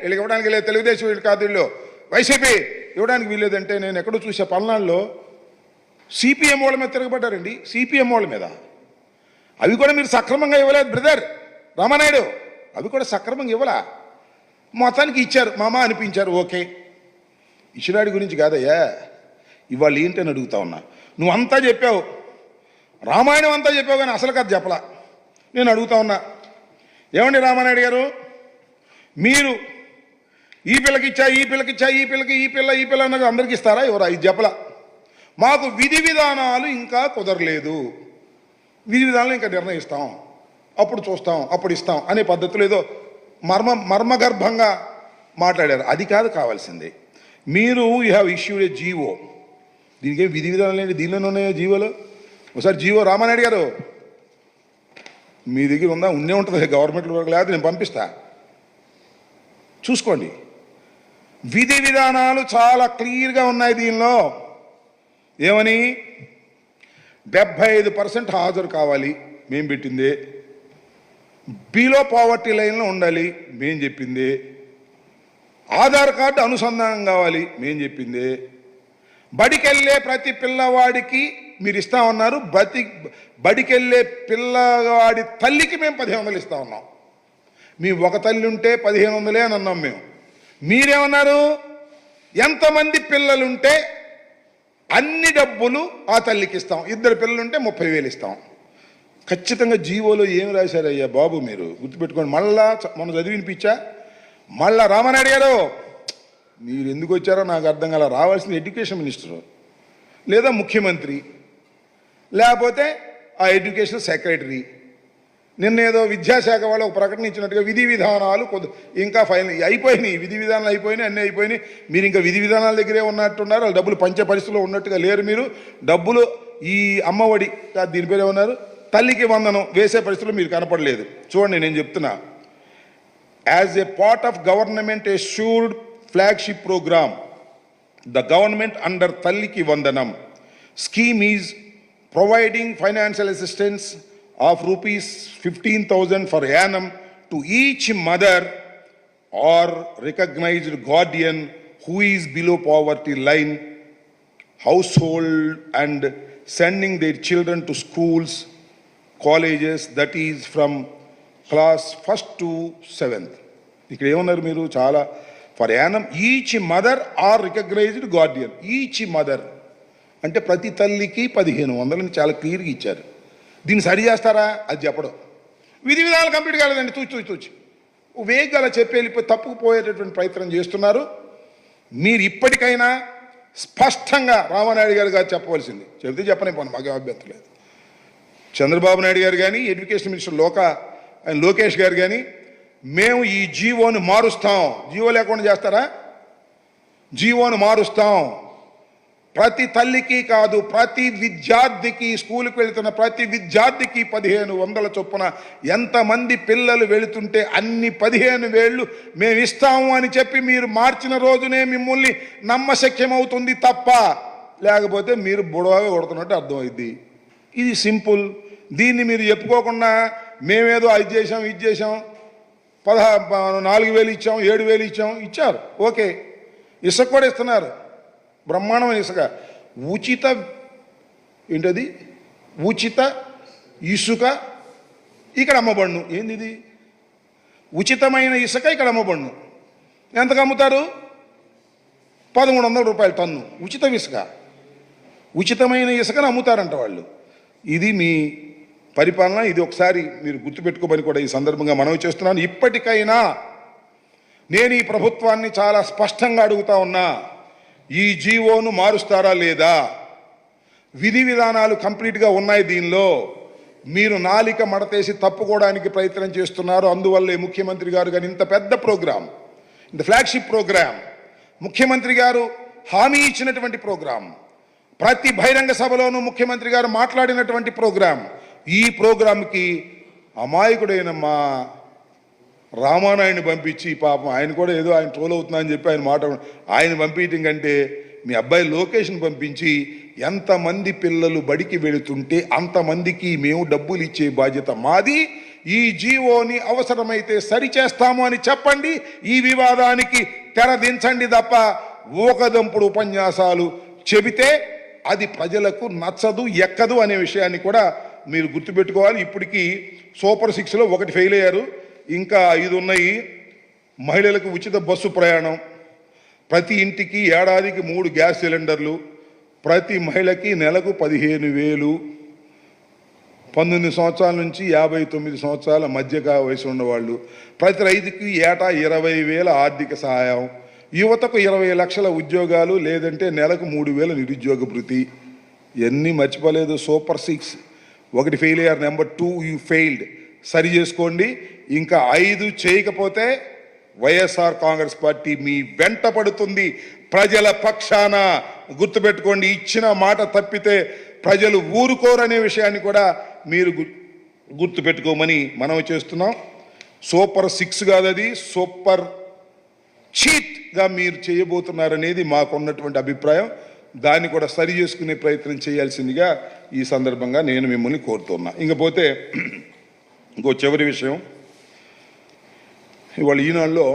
వీళ్ళకి ఇవ్వడానికి లేదు, తెలుగుదేశం వీళ్ళు కాదు, వీళ్ళు వైసీపీ ఇవ్వడానికి వీల్లేదంటే, నేను ఎక్కడో చూసే పల్నాడులో సిపిఎం వాళ్ళ మీద తిరగబడ్డారండి, సిపిఎం వాళ్ళ మీద. అవి కూడా మీరు సక్రమంగా ఇవ్వలేదు బ్రదర్ రామానాయుడు, అవి కూడా సక్రమంగా ఇవ్వలా. మొత్తానికి ఇచ్చారు, మామ అనిపించారు, ఓకే. ఇచ్చినాడి గురించి కాదయ్యా, ఇవాళ ఏంటని అడుగుతా ఉన్నా. నువ్వు అంతా చెప్పావు, రామాయణం అంతా చెప్పావు, కానీ అసలు కథ చెప్పలా. నేను అడుగుతా ఉన్నా, ఏమండి రామానాయుడు గారు, మీరు ఈ పిల్లకి ఇచ్చా, ఈ పిల్లకి ఇచ్చా, ఈ పిల్ల అన్నది అందరికి ఇస్తారా ఎవరా? ఇది చెప్పలా. మాకు విధి విధానాలు ఇంకా కుదరలేదు, విధి విధానాలు ఇంకా నిర్ణయిస్తాం, అప్పుడు చూస్తాం, అప్పుడు ఇస్తాం అనే పద్ధతులు ఏదో మర్మగర్భంగా మాట్లాడారు. అది కాదు కావాల్సింది. మీరు you have issued a GO, దీనికేం విధి విధానాలు ఏంటి, దీనిలోనే ఉన్నాయో జీవోలు. ఒకసారి జీవో రామానాయుడు గారు మీ దగ్గర ఉందా? ఉండే ఉంటుంది గవర్నమెంట్ వరకు, లేదా నేను పంపిస్తా, చూసుకోండి. విధి విధానాలు చాలా క్లియర్గా ఉన్నాయి దీనిలో. ఏమని? 75% హాజరు కావాలి, మేం పెట్టింది. బిలో పావర్టీ లైన్లో ఉండాలి, మేం చెప్పింది. ఆధార్ కార్డు అనుసంధానం కావాలి, మేం చెప్పింది. బడికెళ్ళే ప్రతి పిల్లవాడికి మీరు ఇస్తా ఉన్నారు, బడికెళ్ళే పిల్లవాడి తల్లికి మేము 1,500 ఇస్తా ఉన్నాం. మీ ఒక తల్లి ఉంటే 1,500 అని అన్నాం మేము. మీరేమన్నారు? ఎంతమంది పిల్లలుంటే అన్ని డబ్బులు ఆ తల్లికి ఇస్తాం, 2 పిల్లలుంటే 30,000 ఇస్తాం. ఖచ్చితంగా జీవోలో ఏం రాశారయ్యా బాబు, మీరు గుర్తుపెట్టుకోండి. మళ్ళా మనం చదివినిపించా. మళ్ళా రామానాయుడు గారు మీరు ఎందుకు వచ్చారో నాకు అర్థం కాల. రావాల్సిన ఎడ్యుకేషన్ మినిస్టరు, లేదా ముఖ్యమంత్రి, లేకపోతే ఆ ఎడ్యుకేషన్ సెక్రటరీ. నిన్నేదో విద్యాశాఖ వాళ్ళు ఒక ప్రకటన ఇచ్చినట్టుగా విధి విధానాలు ఇంకా ఫైనల్ అయిపోయినాయి, విధి విధానాలు అయిపోయినాయి, అన్నీ అయిపోయినాయి. మీరు ఇంకా విధి విధానాల దగ్గరే ఉన్నట్టున్నారు, వాళ్ళు డబ్బులు పంచే పరిస్థితిలో ఉన్నట్టుగా లేరు. మీరు డబ్బులు ఈ అమ్మఒడి దీని పేరు ఏమన్నారు, తల్లికి వందనం వేసే పరిస్థితుల్లో మీరు కనపడలేదు. చూడండి నేను చెప్తున్నా. As a part of government assured flagship program, the government under Talliki Vandanam scheme is providing financial assistance of rupees 15,000 for annum to each mother or recognized guardian who is below poverty line household and sending their children to schools, colleges, that is from class 1st to 7th. ఇక్కడ ఏమన్నారు మీరు? చాలా ఫర్ యానం each mother are recognised guardian. Each mother అంటే ప్రతి తల్లికి 1,500 చాలా క్లియర్గా ఇచ్చారు. దీన్ని సరి చేస్తారా? అది చెప్పడం. విధి విధానాలు కంప్లీట్ కాలేదండి, తూచి వేగంగా అలా చెప్పి వెళ్ళిపోయి తప్పుకుపోయేటటువంటి ప్రయత్నం చేస్తున్నారు. మీరు ఇప్పటికైనా స్పష్టంగా రామానాయుడు గారు చెప్పవలసింది, చెబితే చెప్పనిపోను, మాకు అభ్యంతరం లేదు. చంద్రబాబు నాయుడు గారు కానీ, ఎడ్యుకేషన్ మినిస్టర్ లోకేష్ గారు కానీ, మేము ఈ జీవోను మారుస్తాం. జీవో లేకుండా చేస్తారా? జీవోను మారుస్తాం. ప్రతి తల్లికి కాదు, ప్రతి విద్యార్థికి, స్కూల్కి వెళుతున్న ప్రతి విద్యార్థికి 1,500 చొప్పున ఎంతమంది పిల్లలు వెళుతుంటే అన్ని 15,000 మేము ఇస్తాము అని చెప్పి మీరు మార్చిన రోజునే మిమ్మల్ని నమ్మశక్యమవుతుంది తప్ప, లేకపోతే మీరు బుడవగా కొడుతున్నట్టు అర్థమైంది. ఇది సింపుల్. దీన్ని మీరు చెప్పుకోకుండా మేమేదో అది చేసాం, ఇది చేసాం, 4,000 ఇచ్చాం, 7,000 ఇచ్చాం, ఇచ్చారు, ఓకే. ఇసుక కూడా ఇస్తున్నారు, బ్రహ్మాండమైన ఇసుక. ఉచిత ఏంటది, ఉచిత ఇసుక ఇక్కడ అమ్మబడును. ఏంది ఇది? ఉచితమైన ఇసుక ఇక్కడ అమ్మబడును. ఎంతకు అమ్ముతారు? 1,300 రూపాయలు టన్ను ఉచిత ఇసుక. ఉచితమైన ఇసుకను అమ్ముతారంట వాళ్ళు. ఇది మీ పరిపాలన. ఇది ఒకసారి మీరు గుర్తుపెట్టుకోమని కూడా ఈ సందర్భంగా మనవి చేస్తున్నాను. ఇప్పటికైనా నేను ఈ ప్రభుత్వాన్ని చాలా స్పష్టంగా అడుగుతా ఉన్నా, ఈ జీవోను మారుస్తారా లేదా? విధి విధానాలు కంప్లీట్గా ఉన్నాయి దీనిలో. మీరు నాలిక మడతేసి తప్పుకోవడానికి ప్రయత్నం చేస్తున్నారు. అందువల్లే ముఖ్యమంత్రి గారు కానీ ఇంత పెద్ద ప్రోగ్రాం, ఇంత ఫ్లాగ్షిప్ ప్రోగ్రాం ముఖ్యమంత్రి గారు హామీ ఇచ్చినటువంటి ప్రోగ్రాం, ప్రతి బహిరంగ సభలోనూ ముఖ్యమంత్రి గారు మాట్లాడినటువంటి ప్రోగ్రాం. ఈ ప్రోగ్రాంకి అమాయకుడైన మా రామానాయుడిని పంపించి, పాపం ఆయన కూడా ఏదో ఆయన ట్రోల్ అవుతున్నా అని చెప్పి ఆయన పంపించడం కంటే మీ అబ్బాయి లోకేష్ని పంపించి ఎంతమంది పిల్లలు బడికి వెళుతుంటే అంతమందికి మేము డబ్బులు ఇచ్చే బాధ్యత మాది, ఈ జీవోని అవసరమైతే సరిచేస్తాము అని చెప్పండి, ఈ వివాదానికి తెరదించండి తప్ప ఊకదంపుడు ఉపన్యాసాలు చెబితే అది ప్రజలకు నచ్చదు, ఎక్కదు అనే విషయాన్ని కూడా మీరు గుర్తుపెట్టుకోవాలి. ఇప్పటికీ సూపర్ 6లో ఒకటి ఫెయిల్ అయ్యారు, ఇంకా 5 ఉన్నాయి. మహిళలకు ఉచిత బస్సు ప్రయాణం, ప్రతి ఇంటికి ఏడాదికి 3 గ్యాస్ సిలిండర్లు, ప్రతి మహిళకి నెలకు 15,000, 19 సంవత్సరాల నుంచి 59 సంవత్సరాల మధ్య వయసు ఉన్నవాళ్ళు, ప్రతి రైతుకి ఏటా 20,000 ఆర్థిక సహాయం, యువతకు 20 లక్షల ఉద్యోగాలు, లేదంటే నెలకు 3,000 నిరుద్యోగ భృతి. ఇవన్నీ మర్చిపోలేదు. సూపర్ 6 ఒకటి ఫెయిల్ అయ్యారు. నెంబర్ 2 యూ ఫెయిల్డ్, సరి చేసుకోండి. ఇంకా 5 చేయకపోతే వైఎస్ఆర్ కాంగ్రెస్ పార్టీ మీ వెంట పడుతుంది, ప్రజల పక్షాన. గుర్తుపెట్టుకోండి, ఇచ్చిన మాట తప్పితే ప్రజలు ఊరుకోరనే విషయాన్ని కూడా మీరు గుర్తుపెట్టుకోమని మనం చేస్తున్నాం. సూపర్ 6 కాదు, అది సూపర్ చీట్గా మీరు చేయబోతున్నారనేది మాకున్నటువంటి అభిప్రాయం. దాన్ని కూడా సరి చేసుకునే ప్రయత్నం చేయాల్సిందిగా ఈ సందర్భంగా నేను మిమ్మల్ని కోరుతున్నా. ఇంకపోతే ఇంకో చివరి విషయం, ఇవాళ ఈనాడులో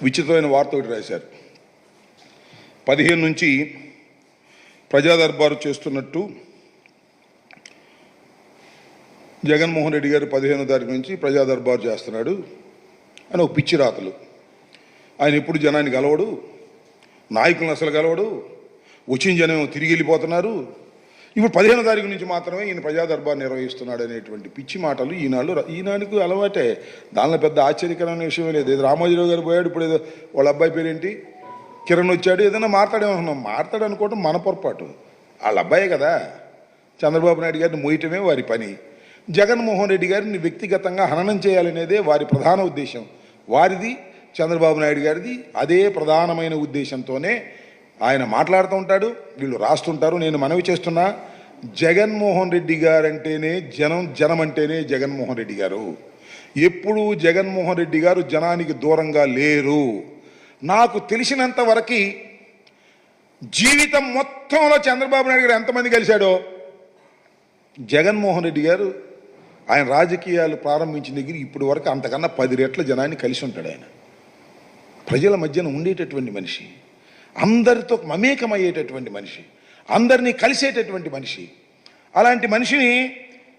విచిత్రమైన వార్త ఒకటి రాశారు. 15 నుంచి ప్రజా దర్బారు చేస్తున్నట్టు జగన్మోహన్ రెడ్డి గారు 15వ తారీఖు నుంచి ప్రజా దర్బారు చేస్తున్నాడు అని ఒక పిచ్చి రాతలు. ఆయన ఎప్పుడు జనాన్ని కలవడు, నాయకులను అసలు కలవడు, వచ్చిన జనం తిరిగి వెళ్ళిపోతున్నారు. ఇప్పుడు 15వ తారీఖు నుంచి మాత్రమే ఈయన ప్రజా దర్బార్ నిర్వహిస్తున్నాడు అనేటువంటి పిచ్చి మాటలు ఈనాడుకు అలవాటే. దానిలో పెద్ద ఆశ్చర్యకరమైన విషయం లేదు. ఏదో రామోజీరావు గారు పోయాడు, ఇప్పుడు ఏదో వాళ్ళ అబ్బాయి పేరేంటి కిరణ్ వచ్చాడు, ఏదైనా మాట్లాడేమనుకున్నాం. మాట్లాడు అనుకోవడం మన పొరపాటు, వాళ్ళ అబ్బాయే కదా. చంద్రబాబు నాయుడు గారిని మోయటమే వారి పని. జగన్మోహన్ రెడ్డి గారిని వ్యక్తిగతంగా హననం చేయాలనేదే వారి ప్రధాన ఉద్దేశం. వారిది, చంద్రబాబు నాయుడు గారిది అదే ప్రధానమైన ఉద్దేశంతోనే ఆయన మాట్లాడుతూ ఉంటాడు, వీళ్ళు రాస్తుంటారు. నేను మనవి చేస్తున్నా, జగన్మోహన్ రెడ్డి గారంటేనే జనం అంటేనే జగన్మోహన్ రెడ్డి గారు. ఎప్పుడూ జగన్మోహన్ రెడ్డి గారు జనానికి దూరంగా లేరు. నాకు తెలిసినంత వరకు జీవితం మొత్తంలో చంద్రబాబు నాయుడు గారు ఎంతమంది కలిశాడో, జగన్మోహన్ రెడ్డి గారు ఆయన రాజకీయాలు ప్రారంభించిన దగ్గర ఇప్పటి వరకు అంతకన్నా 10 రెట్ల జనాన్ని కలిసి ఉంటాడు. ఆయన ప్రజల మధ్యన ఉండేటటువంటి మనిషి, అందరితో మమేకమయ్యేటటువంటి మనిషి, అందరినీ కలిసేటటువంటి మనిషి. అలాంటి మనిషిని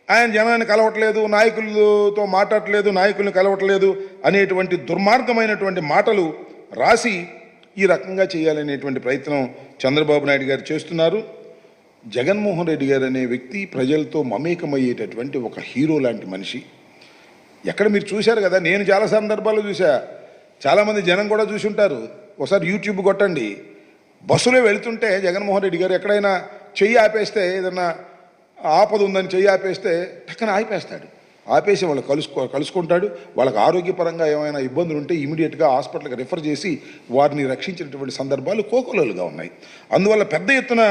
ఆయన జనాన్ని కలవట్లేదు, నాయకులతో మాట్లాడట్లేదు, నాయకుల్ని కలవట్లేదు అనేటువంటి దుర్మార్గమైనటువంటి మాటలు రాసి ఈ రకంగా చేయాలనేటువంటి ప్రయత్నం చంద్రబాబు నాయుడు గారు చేస్తున్నారు. జగన్మోహన్ రెడ్డి గారు అనే వ్యక్తి ప్రజలతో మమేకమయ్యేటటువంటి ఒక హీరో లాంటి మనిషి. ఎక్కడ మీరు చూశారు కదా, నేను చాలా సందర్భాల్లో చూసా, చాలామంది జనం కూడా చూసి ఉంటారు. ఒకసారి యూట్యూబ్ కొట్టండి, బస్సులో వెళుతుంటే జగన్మోహన్ రెడ్డి గారు ఎక్కడైనా చెయ్యి ఆపేస్తే, ఏదన్నా ఆపద ఉందని చెయ్యి ఆపేస్తే టక్కన ఆపేస్తాడు. ఆపేసి వాళ్ళు కలుసుకుంటాడు. వాళ్ళకి ఆరోగ్యపరంగా ఏమైనా ఇబ్బందులు ఉంటే ఇమీడియట్గా హాస్పిటల్కి రిఫర్ చేసి వారిని రక్షించినటువంటి సందర్భాలు కోకొల్లలుగా ఉన్నాయి. అందువల్ల పెద్ద ఎత్తున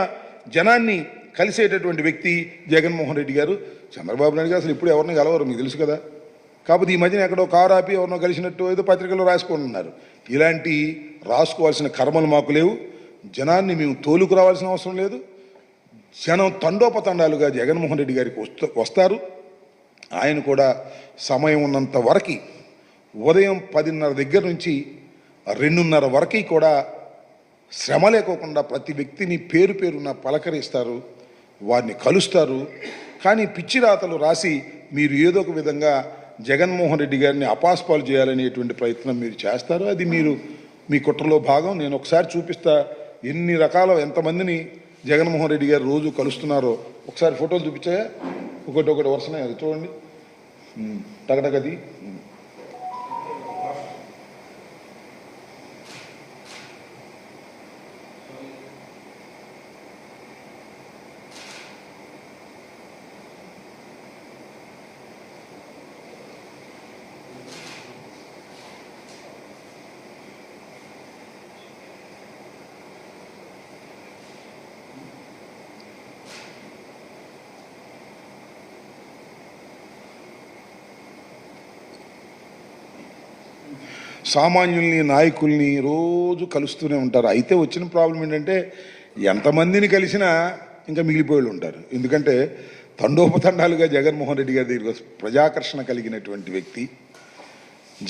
జనాన్ని కలిసేటటువంటి వ్యక్తి జగన్మోహన్ రెడ్డి గారు. చంద్రబాబు నాయుడు గారు అసలు ఇప్పుడు ఎవరిని కలవరు, మీకు తెలుసు కదా. కాకపోతే ఈ మధ్యన ఎక్కడో కారు ఆపి ఎవరినో కలిసినట్టు ఏదో పత్రికల్లో రాసుకుంటున్నారు. ఇలాంటి రాసుకోవాల్సిన కర్మలు మాకు లేవు. జనాన్ని మేము తోలుకు రావాల్సిన అవసరం లేదు. జనం తండోపతండాలుగా జగన్మోహన్ రెడ్డి గారికి వస్తారు. ఆయన కూడా సమయం ఉన్నంత వరకు ఉదయం 10:30 దగ్గర నుంచి 2:30 వరకు కూడా శ్రమ లేకోకుండా ప్రతి వ్యక్తిని పేరు పేరున పలకరిస్తారు, వారిని కలుస్తారు. కానీ పిచ్చి రాతలు రాసి మీరు ఏదో ఒక విధంగా జగన్మోహన్ రెడ్డి గారిని అపాస్పాలు చేయాలనేటువంటి ప్రయత్నం మీరు చేస్తారు. అది మీరు మీ కుట్రలో భాగం. నేను ఒకసారి చూపిస్తా ఎన్ని రకాల ఎంతమందిని జగన్మోహన్ రెడ్డి గారు రోజు కలుస్తున్నారో. ఒకసారి ఫోటోలు చూపించాయా, ఒకటి వరుసనే, అది చూడండి టగటగది. సామాన్యుల్ని నాయకుల్ని రోజు కలుస్తూనే ఉంటారు. అయితే వచ్చిన ప్రాబ్లం ఏంటంటే ఎంతమందిని కలిసినా ఇంకా మిగిలిపోయి ఉంటారు. ఎందుకంటే తండోపతండాలుగా జగన్మోహన్ రెడ్డి గారి దగ్గర ప్రజాకర్షణ కలిగినటువంటి వ్యక్తి,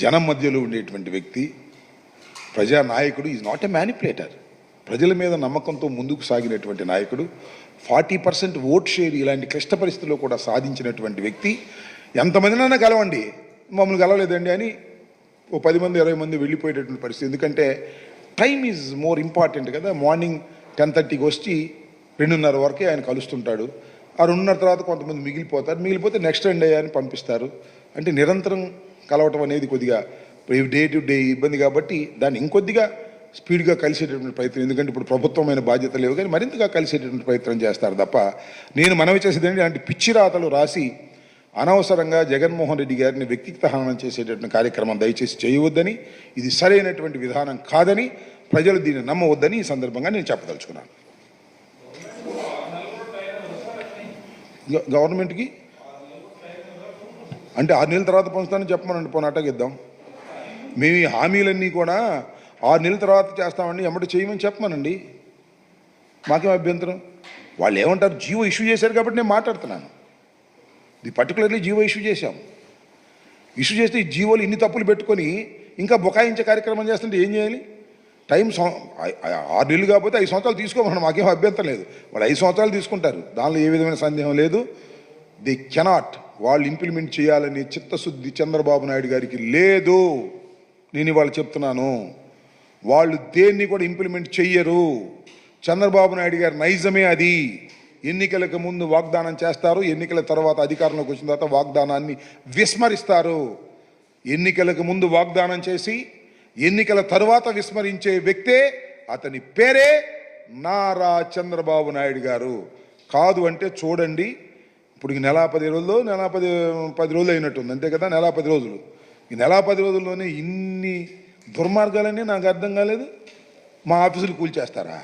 జనం మధ్యలో ఉండేటువంటి వ్యక్తి, ప్రజానాయకుడు. Is not a manipulator. ప్రజల మీద నమ్మకంతో ముందుకు సాగినటువంటి నాయకుడు. 40% ఓట్ షేర్ ఇలాంటి క్లిష్ట పరిస్థితుల్లో కూడా సాధించినటువంటి వ్యక్తి. ఎంతమందినైనా కలవండి, మమ్మల్ని కలవలేదండి అని ఓ 10 మంది 20 మంది వెళ్ళిపోయేటటువంటి పరిస్థితి. ఎందుకంటే టైం ఈజ్ మోర్ ఇంపార్టెంట్ కదా. మార్నింగ్ 10:30కి వచ్చి 2:30 వరకే ఆయన కలుస్తుంటాడు. ఆ 2:30 తర్వాత కొంతమంది మిగిలిపోతారు. మిగిలిపోతే నెక్స్ట్ డే అని పంపిస్తారు. అంటే నిరంతరం కలవటం అనేది కొద్దిగా డే టు డే ఇబ్బంది కాబట్టి దాన్ని ఇంకొద్దిగా స్పీడ్గా కలిసేటటువంటి ప్రయత్నం. ఎందుకంటే ఇప్పుడు ప్రభుత్వమైన బాధ్యత లేవు, కానీ మరింతగా కలిసేటటువంటి ప్రయత్నం చేస్తారు తప్ప నేను మనవి చేసేది ఏంటి అంటే పిచ్చి రాతలు రాసి అనవసరంగా జగన్మోహన్ రెడ్డి గారిని వ్యక్తిగత హననం చేసేటటువంటి కార్యక్రమం దయచేసి చేయవద్దని, ఇది సరైనటువంటి విధానం కాదని, ప్రజలు దీన్ని నమ్మవద్దని ఈ సందర్భంగా నేను చెప్పదలుచుకున్నాను. గవర్నమెంట్కి అంటే 6 నెలల తర్వాత పంచుతానని చెప్పమనండి, పోనీ అటగిద్దాం. మేము ఈ హామీలన్నీ కూడా 6 నెలల తర్వాత చేస్తామండి, ఎమ్మటి చేయమని చెప్పమనండి, మాకేం అభ్యంతరం. వాళ్ళు ఏమంటారు, జీవో ఇష్యూ చేశారు కాబట్టి నేను మాట్లాడుతున్నాను. ఇది పర్టికులర్లీ జీవో ఇష్యూ చేశాం. ఇష్యూ చేస్తే ఈ జీవోలు ఇన్ని తప్పులు పెట్టుకొని ఇంకా బొకాయించే కార్యక్రమం చేస్తుంటే ఏం చేయాలి? టైం 6 నెలలు కాకపోతే 5 సంవత్సరాలు తీసుకోమన్నాడు, మాకేం అభ్యంతరం లేదు. వాళ్ళు 5 సంవత్సరాలు తీసుకుంటారు, దానిలో ఏ విధమైన సందేహం లేదు. ది కెనాట్, వాళ్ళు ఇంప్లిమెంట్ చేయాలని చిత్తశుద్ధి చంద్రబాబు నాయుడు గారికి లేదు. నేను ఇవాళ చెప్తున్నాను, వాళ్ళు దేన్ని కూడా ఇంప్లిమెంట్ చెయ్యరు. చంద్రబాబు నాయుడు గారి నైజమే అది. ఎన్నికలకు ముందు వాగ్దానం చేస్తారు, ఎన్నికల తర్వాత అధికారంలోకి వచ్చిన తర్వాత వాగ్దానాన్ని విస్మరిస్తారు. ఎన్నికలకు ముందు వాగ్దానం చేసి ఎన్నికల తర్వాత విస్మరించే వ్యక్తే, అతని పేరే నారా చంద్రబాబు నాయుడు గారు. కాదు అంటే చూడండి, ఇప్పుడు ఈ నెల 10 రోజుల్లో 10 రోజులు అయినట్టుంది అంతే కదా, నెల 10 రోజులు. ఈ నెల 10 రోజుల్లోనే ఇన్ని దుర్మార్గాలన్నీ నాకు అర్థం కాలేదు. మా ఆఫీసులు కూల్చేస్తారా?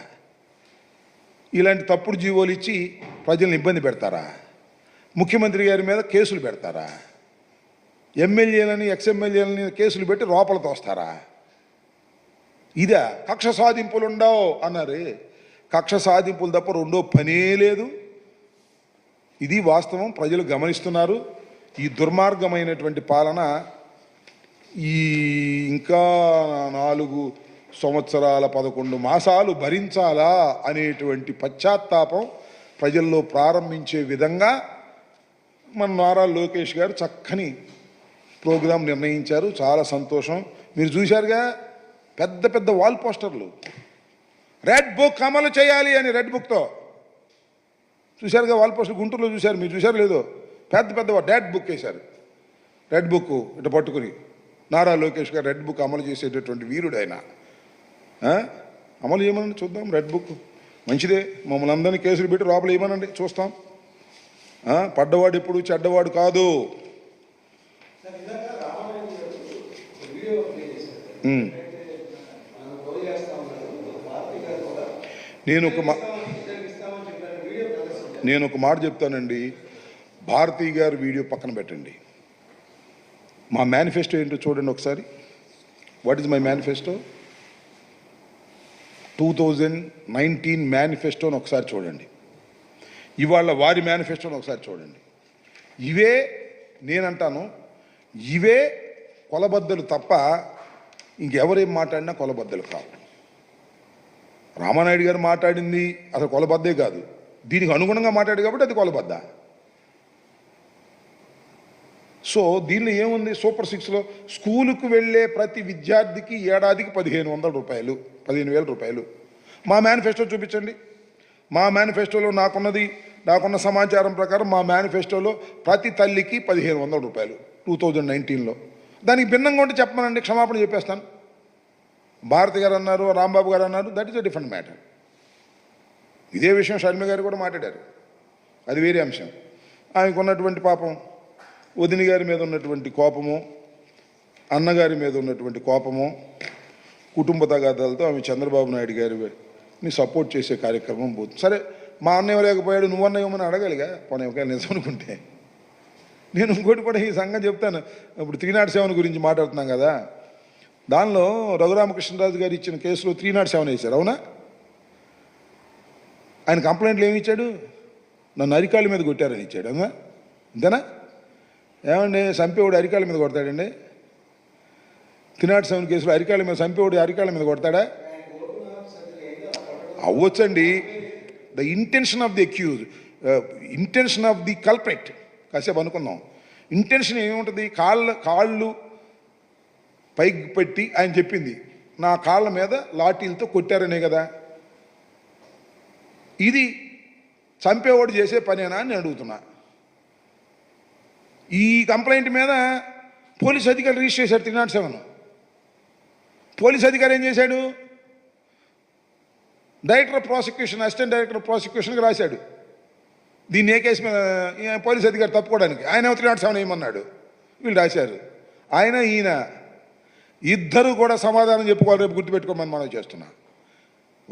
ఇలాంటి తప్పుడు జీవోలు ఇచ్చి ప్రజల్ని ఇబ్బంది పెడతారా? ముఖ్యమంత్రి గారి మీద కేసులు పెడతారా? ఎమ్మెల్యేలని ఎక్స్ఎమ్మెల్యేలని కేసులు పెట్టి లోపల తోస్తారా? ఇదా కక్ష సాధింపులు ఉండవు అన్నారే. కక్ష సాధింపులు తప్ప రెండో పనే లేదు. ఇది వాస్తవం, ప్రజలు గమనిస్తున్నారు. ఈ దుర్మార్గమైనటువంటి పాలన ఈ ఇంకా 4 సంవత్సరాల 11 మాసాలు భరించాలా అనేటువంటి పశ్చాత్తాపం ప్రజల్లో ప్రారంభించే విధంగా మన నారా లోకేష్ గారు చక్కని ప్రోగ్రాం నిర్ణయించారు. చాలా సంతోషం. మీరు చూశారుగా, పెద్ద పెద్ద వాల్ పోస్టర్లు, రెడ్ బుక్ అమలు చేయాలి అని రెడ్ బుక్తో చూశారుగా. వాల్ పోస్టర్ గుంటూరులో చూశారు, మీరు చూశారు లేదో, పెద్ద పెద్ద డెడ్ బుక్ వేశారు. రెడ్ బుక్ ఇటు పట్టుకుని నారా లోకేష్ గారు రెడ్ బుక్ అమలు చేసేటటువంటి వీరుడు ఆయన. అమలు చేయమనండి చూద్దాం. రెడ్ బుక్ మంచిదే, మమ్మల్ని అందరినీ కేసులు పెట్టి లోపల వేయమనండి చూస్తాం. పడ్డవాడు ఎప్పుడు చెడ్డవాడు కాదు. నేను ఒక మాట చెప్తానండి, భారతీ గారు వీడియో పక్కన పెట్టండి. మా మేనిఫెస్టో ఏంటో చూడండి ఒకసారి. What is my manifesto? 2019 మేనిఫెస్టోని ఒకసారి చూడండి, ఇవాళ వారి మేనిఫెస్టోని ఒకసారి చూడండి. ఇవే నేనంటాను, ఇవే కొలబద్దలు తప్ప ఇంకెవరేం మాట్లాడినా కొలబద్దలు కావు. రామానాయుడు గారు మాట్లాడింది అసలు కొలబద్దే కాదు, దీనికి అనుగుణంగా మాట్లాడు కాబట్టి అది కొలబద్ద. సో దీనిలో ఏముంది? సూపర్ 6లో స్కూలుకు వెళ్ళే ప్రతి విద్యార్థికి ఏడాదికి 1,500 రూపాయలు, 15,000 రూపాయలు. మా మేనిఫెస్టో చూపించండి. మా మేనిఫెస్టోలో నాకున్న సమాచారం ప్రకారం మా మేనిఫెస్టోలో ప్రతి తల్లికి 1,500 రూపాయలు 2019లో. దానికి భిన్నంగా ఉంటే చెప్పమనండి, క్షమాపణ చెప్పేస్తాను. భారతి గారు అన్నారు, రాంబాబు గారు అన్నారు, that is a different matter. ఇదే విషయం షర్మి గారు కూడా మాట్లాడారు, అది వేరే అంశం. ఆయనకు ఉన్నటువంటి పాపం, వదిన గారి మీద ఉన్నటువంటి కోపము, అన్నగారి మీద ఉన్నటువంటి కోపము, కుటుంబ తగాదాలతో ఆమె చంద్రబాబు నాయుడు గారిని సపోర్ట్ చేసే కార్యక్రమం పోతుంది. సరే, మా అన్న ఇవ్వలేకపోయాడు, నువ్వన్న ఇవ్వమని అడగాలిగా, పోనీ ఒకవేళ నిజం అనుకుంటే. నేను ఇంకోటి కూడా ఈ సంగతి చెప్తాను. ఇప్పుడు 307 గురించి మాట్లాడుతున్నాం కదా, దానిలో రఘురామకృష్ణరాజు గారు ఇచ్చిన కేసులో 307 వేశారు, అవునా? ఆయన కంప్లైంట్లు ఏమి ఇచ్చాడు? నన్ను అరికాళ్ళ మీద కొట్టారని ఇచ్చాడు, అవునా? అంతేనా? ఏమండి, చంపేవాడు అరికాళ్ళ మీద కొడతాడండి? 307 కేసులో అరికాళ్ళ మీద చంపేవాడు అరికాళ్ళ మీద కొడతాడా? అవ్వచ్చండి. The intention of the accuse, intention of the culprit, కాసేపు అనుకుందాం. ఇంటెన్షన్ ఏముంటుంది? కాళ్ళు పైకి పెట్టి ఆయన చెప్పింది నా కాళ్ళ మీద లాఠీలతో కొట్టారనే కదా. ఇది చంపేవాడు చేసే పనేనా అని అడుగుతున్నా. ఈ కంప్లైంట్ మీద పోలీస్ అధికారి రిజిస్టర్ చేశారు 307. పోలీస్ అధికారి ఏం చేశాడు? Director of prosecution, assistant director of ప్రాసిక్యూషన్కి రాశాడు దీన్ని ఏ కేసు మీద పోలీస్ అధికారి తప్పుకోవడానికి. ఆయన 307 వేయమన్నాడు, వీళ్ళు రాశారు. ఆయన ఈయన ఇద్దరు కూడా సమాధానం చెప్పుకోవాలి, రేపు గుర్తుపెట్టుకోమని మనం చేస్తున్నా.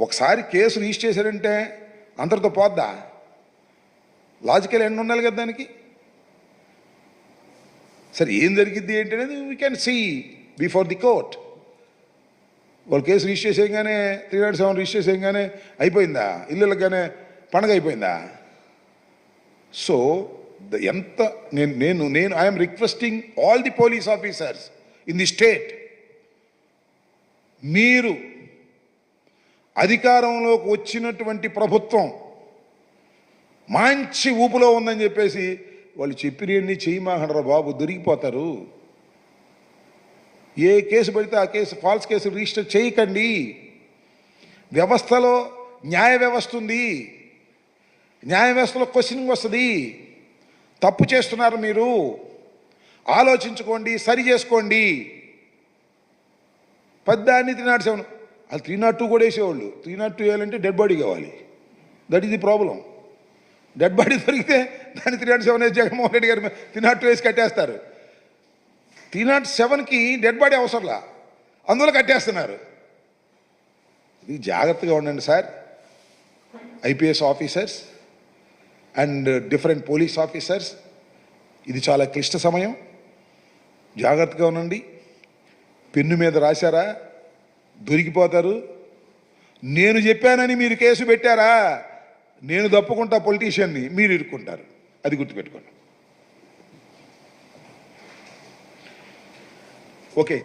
ఒకసారి కేసు రిజిస్టర్ చేశారంటే అందరితో పోద్దా? లాజికల్ ఎండ్ ఉండాలి కదా దానికి. సరే, ఏం జరిగిద్ది ఏంటి అనేది we can see before the court. వాళ్ళు కేసు రిజిస్టర్ చేయగానే 307 రిజిస్టర్ చేయగానే అయిపోయిందా? ఇల్లులగానే పండగ అయిపోయిందా? సో ఎంత నేను I'm requesting all the police officers in the state, మీరు అధికారంలోకి వచ్చినటువంటి ప్రభుత్వం మంచి ఊపులో ఉందని చెప్పేసి వాళ్ళు చెప్పినవన్నీ చేయమాకండ్రా బాబు, దొరికిపోతారు. ఏ కేసు పడితే ఆ కేసు ఫాల్స్ కేసు రిజిస్టర్ చేయకండి. వ్యవస్థలో న్యాయ వ్యవస్థ ఉంది, న్యాయ వ్యవస్థలో క్వశ్చనింగ్ వస్తుంది. తప్పు చేస్తున్నారు మీరు, ఆలోచించుకోండి, సరి చేసుకోండి. పెద్దాన్ని 307, వాళ్ళు 302 కూడా వేసేవాళ్ళు. 302 వేయాలంటే డెడ్ బాడీ కావాలి. That is the problem. Dead body దొరికితే దాన్ని 307 వేసి జగన్మోహన్ రెడ్డి గారి 302 వేసి కట్టేస్తారు. 307కి డెడ్ బాడీ అవసరంలా, అందువల్ల కట్టేస్తున్నారు. ఇది జాగ్రత్తగా ఉండండి sir, IPS officers and different police officers. ఇది చాలా క్లిష్ట సమయం, జాగ్రత్తగా ఉండండి. పెన్ను మీద రాశారా దొరికిపోతారు. నేను చెప్పానని మీరు కేసు పెట్టారా, నేను తప్పుకుంటా పొలిటీషియన్ని, మీరు ఇరుక్కుంటారు. అది గుర్తుపెట్టుకోండి. ఓకే.